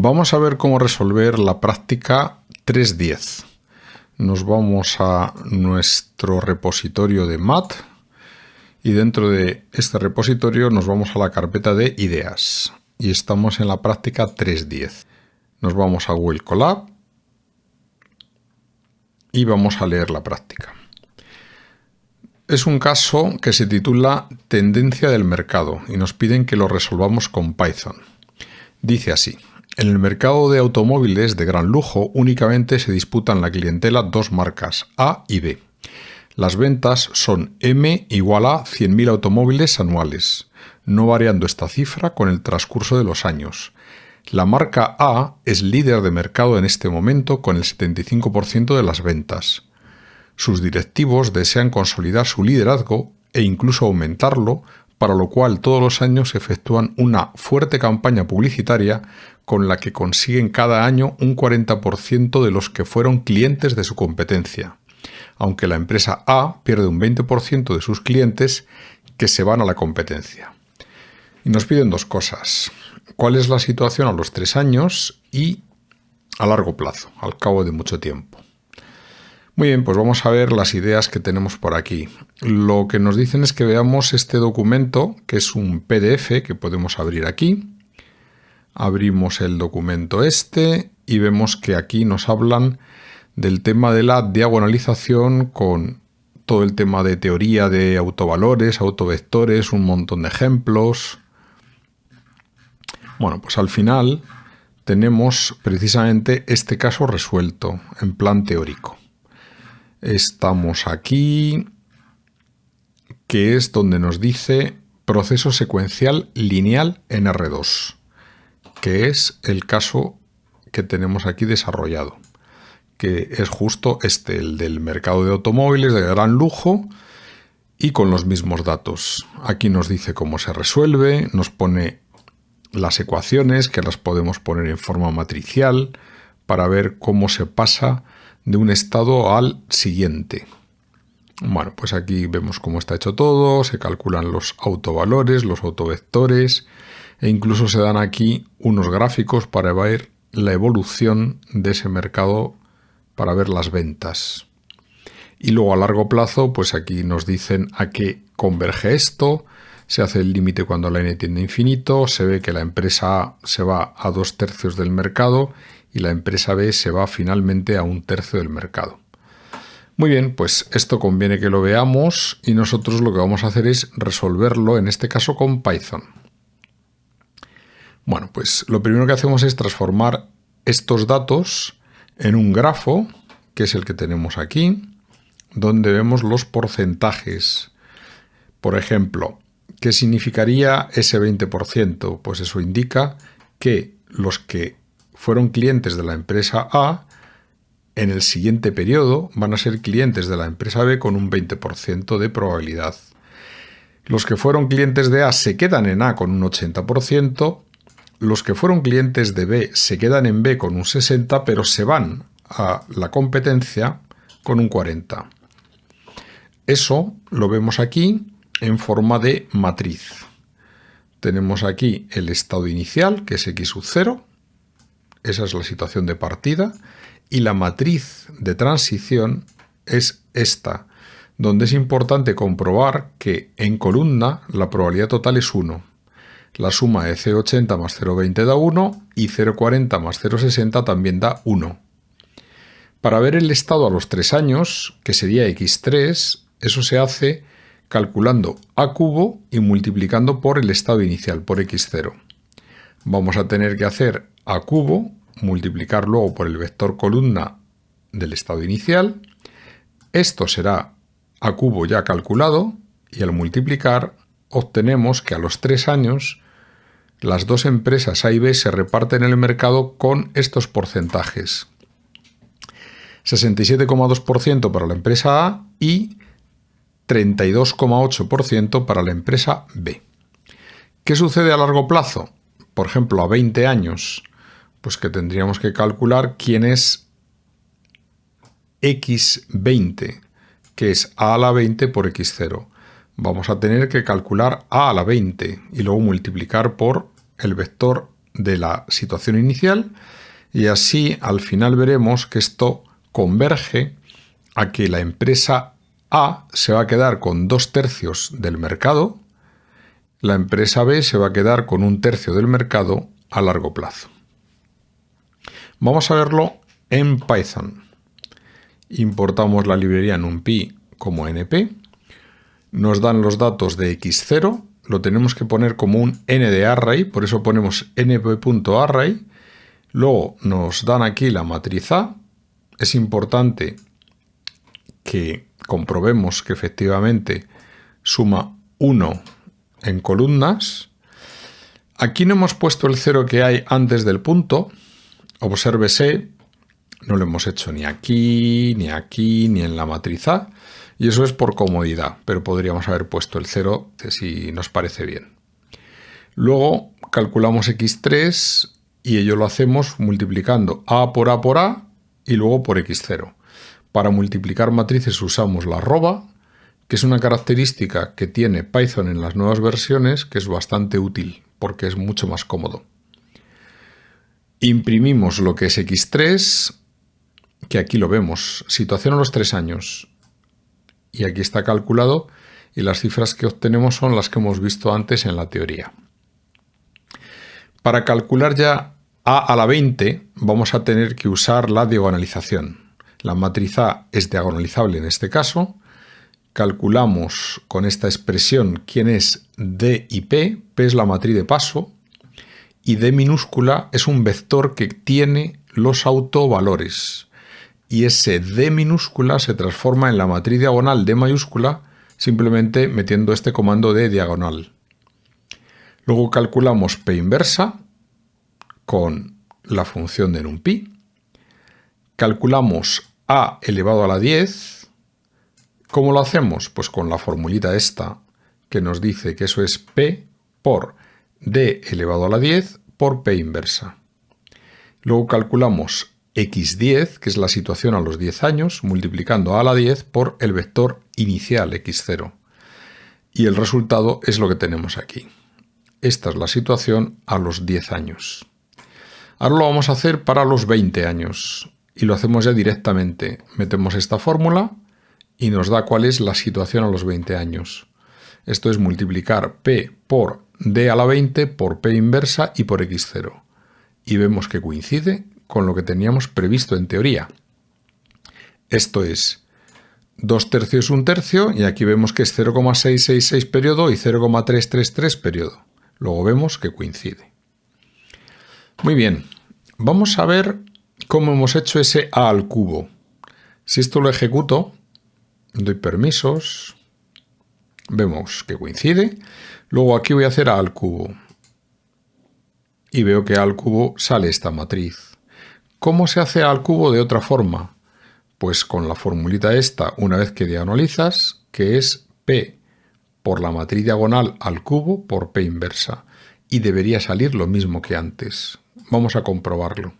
Vamos a ver cómo resolver la práctica 3.10. Nos vamos a nuestro repositorio de MAT y dentro de este repositorio nos vamos a la carpeta de ideas y estamos en la práctica 3.10. Nos vamos a Google Colab y vamos a leer la práctica. Es un caso que se titula Tendencia del mercado y nos piden que lo resolvamos con Python. Dice así: en el mercado de automóviles de gran lujo únicamente se disputan la clientela dos marcas, A y B. Las ventas son M igual a 100.000 automóviles anuales, no variando esta cifra con el transcurso de los años. La marca A es líder de mercado en este momento con el 75% de las ventas. Sus directivos desean consolidar su liderazgo e incluso aumentarlo, para lo cual todos los años efectúan una fuerte campaña publicitaria con la que consiguen cada año un 40% de los que fueron clientes de su competencia, aunque la empresa A pierde un 20% de sus clientes que se van a la competencia. Y nos piden dos cosas: cuál es la situación a los 3 años y a largo plazo, al cabo de mucho tiempo. Muy bien, pues vamos a ver las ideas que tenemos por aquí. Lo que nos dicen es que veamos este documento, que es un PDF que podemos abrir aquí. Abrimos el documento y vemos que aquí nos hablan del tema de la diagonalización con todo el tema de teoría de autovalores, autovectores, un montón de ejemplos. Bueno, pues al final tenemos precisamente este caso resuelto en plan teórico. Estamos aquí, que es donde nos dice proceso secuencial lineal en R2, que es el caso que tenemos aquí desarrollado, que es justo este, el del mercado de automóviles de gran lujo y con los mismos datos. Aquí nos dice cómo se resuelve, nos pone las ecuaciones que las podemos poner en forma matricial para ver cómo se pasa de un estado al siguiente. Bueno, pues aquí vemos cómo está hecho todo, se calculan los autovalores, los autovectores e incluso se dan aquí unos gráficos para ver la evolución de ese mercado, para ver las ventas. Y luego a largo plazo, pues aquí nos dicen a qué converge esto, se hace el límite cuando la n tiende a infinito, se ve que la empresa A se va a 2/3 del mercado y la empresa B se va finalmente a 1/3 del mercado. Muy bien, pues esto conviene que lo veamos y nosotros lo que vamos a hacer es resolverlo, en este caso con Python. Bueno, pues lo primero que hacemos es transformar estos datos en un grafo, que es el que tenemos aquí, donde vemos los porcentajes. Por ejemplo, ¿qué significaría ese 20%? Pues eso indica que los que fueron clientes de la empresa A, en el siguiente periodo van a ser clientes de la empresa B con un 20% de probabilidad. Los que fueron clientes de A se quedan en A con un 80%, los que fueron clientes de B se quedan en B con un 60%, pero se van a la competencia con un 40%. Eso lo vemos aquí en forma de matriz. Tenemos aquí el estado inicial, que es x sub 0, esa es la situación de partida, y la matriz de transición es esta, donde es importante comprobar que en columna la probabilidad total es 1. La suma de 0,80 más 0,20 da 1 y 0,40 más 0,60 también da 1. Para ver el estado a los 3 años, que sería x3, eso se hace calculando a cubo y multiplicando por el estado inicial, por x0. Vamos a tener que hacer a cubo, multiplicar luego por el vector columna del estado inicial. Esto será a cubo ya calculado y al multiplicar obtenemos que a los 3 años las dos empresas A y B se reparten en el mercado con estos porcentajes. 67,2% para la empresa A y 32,8% para la empresa B. ¿Qué sucede a largo plazo? Por ejemplo, a 20 años, pues que tendríamos que calcular quién es x20, que es a la 20 por x0. Vamos a tener que calcular a la 20 y luego multiplicar por el vector de la situación inicial y así al final veremos que esto converge a que la empresa A se va a quedar con 2/3 del mercado, la empresa B se va a quedar con 1/3 del mercado a largo plazo. Vamos a verlo en Python. Importamos la librería NumPy como NP. Nos dan los datos de x0. Lo tenemos que poner como un n de array, por eso ponemos np.array. Luego nos dan aquí la matriz A. Es importante que comprobemos que efectivamente suma 1 en columnas. Aquí no hemos puesto el 0 que hay antes del punto. Obsérvese, no lo hemos hecho ni aquí, ni aquí, ni en la matriz A. Y eso es por comodidad, pero podríamos haber puesto el 0 si nos parece bien. Luego calculamos x3 y ello lo hacemos multiplicando a por a y luego por x0. Para multiplicar matrices usamos la arroba, que es una característica que tiene Python en las nuevas versiones, que es bastante útil porque es mucho más cómodo. Imprimimos lo que es x3, que aquí lo vemos, situación a los 3 años. Y aquí está calculado y las cifras que obtenemos son las que hemos visto antes en la teoría. Para calcular ya a la 20 vamos a tener que usar la diagonalización. La matriz A es diagonalizable en este caso. Calculamos con esta expresión quién es D y P. P es la matriz de paso y D minúscula es un vector que tiene los autovalores. Y ese D minúscula se transforma en la matriz diagonal D mayúscula simplemente metiendo este comando de diagonal. Luego calculamos P inversa con la función de NumPy. Calculamos A elevado a la 10. ¿Cómo lo hacemos? Pues con la formulita esta que nos dice que eso es P por D elevado a la 10 por P inversa. Luego calculamos x10, que es la situación a los 10 años, multiplicando a la 10 por el vector inicial x0. Y el resultado es lo que tenemos aquí. Esta es la situación a los 10 años. Ahora lo vamos a hacer para los 20 años. Y lo hacemos ya directamente. Metemos esta fórmula y nos da cuál es la situación a los 20 años. Esto es multiplicar P por D a la 20 por P inversa y por x0. Y vemos que coincide con lo que teníamos previsto en teoría. Esto es 2/3 es 1/3 y aquí vemos que es 0,666 periodo y 0,333 periodo. Luego vemos que coincide. Muy bien, vamos a ver cómo hemos hecho ese a al cubo. Si esto lo ejecuto, doy permisos, vemos que coincide. Luego aquí voy a hacer a al cubo y veo que a al cubo sale esta matriz. ¿Cómo se hace a al cubo de otra forma? Pues con la formulita esta, una vez que diagonalizas, que es P por la matriz diagonal al cubo por P inversa. Y debería salir lo mismo que antes. Vamos a comprobarlo.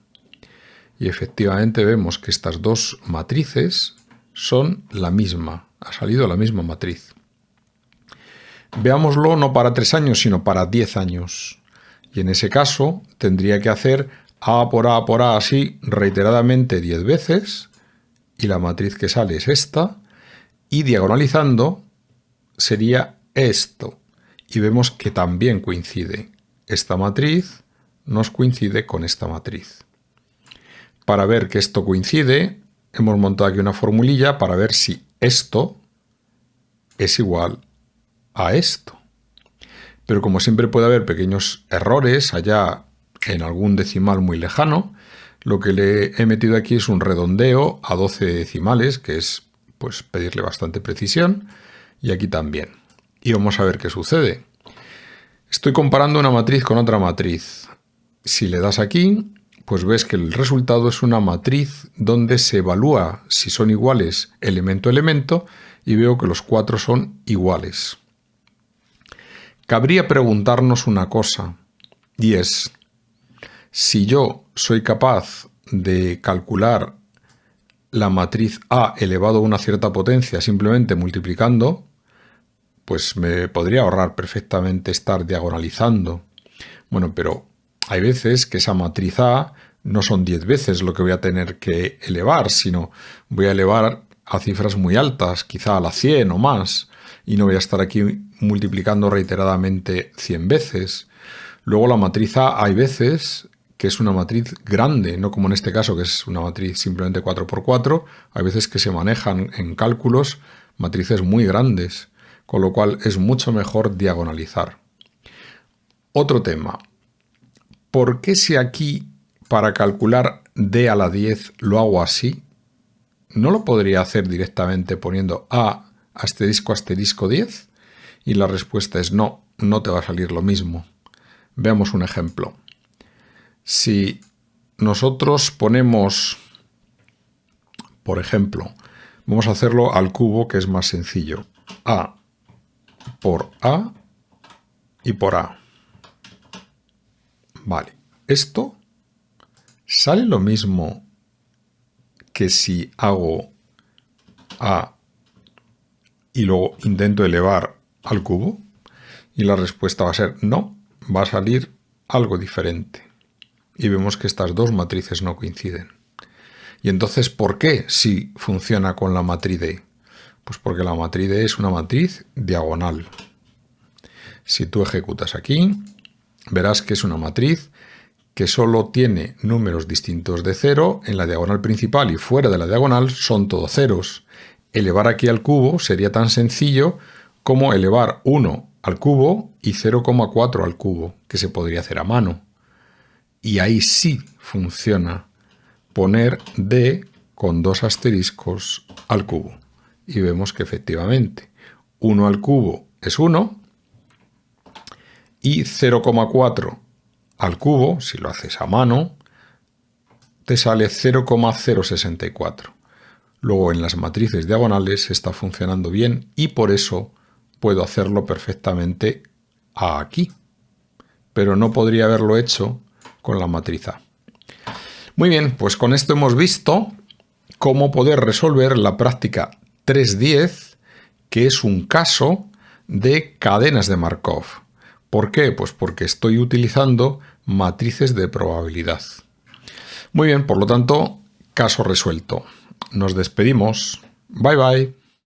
Y efectivamente vemos que estas dos matrices son la misma. Ha salido la misma matriz. Veámoslo no para 3 años, sino para 10 años. Y en ese caso tendría que hacer A por A así reiteradamente 10 veces. Y la matriz que sale es esta. Y diagonalizando sería esto. Y vemos que también coincide. Esta matriz nos coincide con esta matriz. Para ver que esto coincide, hemos montado aquí una formulilla para ver si esto es igual a esto. Pero como siempre puede haber pequeños errores allá en algún decimal muy lejano, lo que le he metido aquí es un redondeo a 12 decimales, que es pues pedirle bastante precisión, y aquí también. Y vamos a ver qué sucede. Estoy comparando una matriz con otra matriz. Si le das aquí, pues ves que el resultado es una matriz donde se evalúa si son iguales elemento a elemento y veo que los 4 son iguales. Cabría preguntarnos una cosa, y es, si yo soy capaz de calcular la matriz A elevado a una cierta potencia simplemente multiplicando, pues me podría ahorrar perfectamente estar diagonalizando. Bueno, pero hay veces que esa matriz A no son 10 veces lo que voy a tener que elevar, sino voy a elevar a cifras muy altas, quizá a la 100 o más, y no voy a estar aquí multiplicando reiteradamente 100 veces. Luego la matriz A hay veces que es una matriz grande, no como en este caso que es una matriz simplemente 4×4, hay veces que se manejan en cálculos matrices muy grandes, con lo cual es mucho mejor diagonalizar. Otro tema, ¿por qué si aquí para calcular d a la 10 lo hago así? ¿No lo podría hacer directamente poniendo a asterisco asterisco 10? Y la respuesta es no, no te va a salir lo mismo. Veamos un ejemplo. Si nosotros ponemos, por ejemplo, vamos a hacerlo al cubo, que es más sencillo. A por A y por A. Vale, esto sale lo mismo que si hago A y luego intento elevar al cubo. Y la respuesta va a ser no, va a salir algo diferente. Y vemos que estas dos matrices no coinciden. Y entonces, ¿por qué si funciona con la matriz D? Pues porque la matriz D es una matriz diagonal. Si tú ejecutas aquí, verás que es una matriz que solo tiene números distintos de 0 en la diagonal principal y fuera de la diagonal son todos ceros. Elevar aquí al cubo sería tan sencillo como elevar 1 al cubo y 0,4 al cubo, que se podría hacer a mano. Y ahí sí funciona poner d con 2 asteriscos al cubo. Y vemos que efectivamente 1 al cubo es 1 y 0,4 al cubo, si lo haces a mano, te sale 0,064. Luego en las matrices diagonales está funcionando bien y por eso puedo hacerlo perfectamente aquí. Pero no podría haberlo hecho con la matriz A. Muy bien, pues con esto hemos visto cómo poder resolver la práctica 3.10, que es un caso de cadenas de Markov. ¿Por qué? Pues porque estoy utilizando matrices de probabilidad. Muy bien, por lo tanto, caso resuelto. Nos despedimos. Bye bye.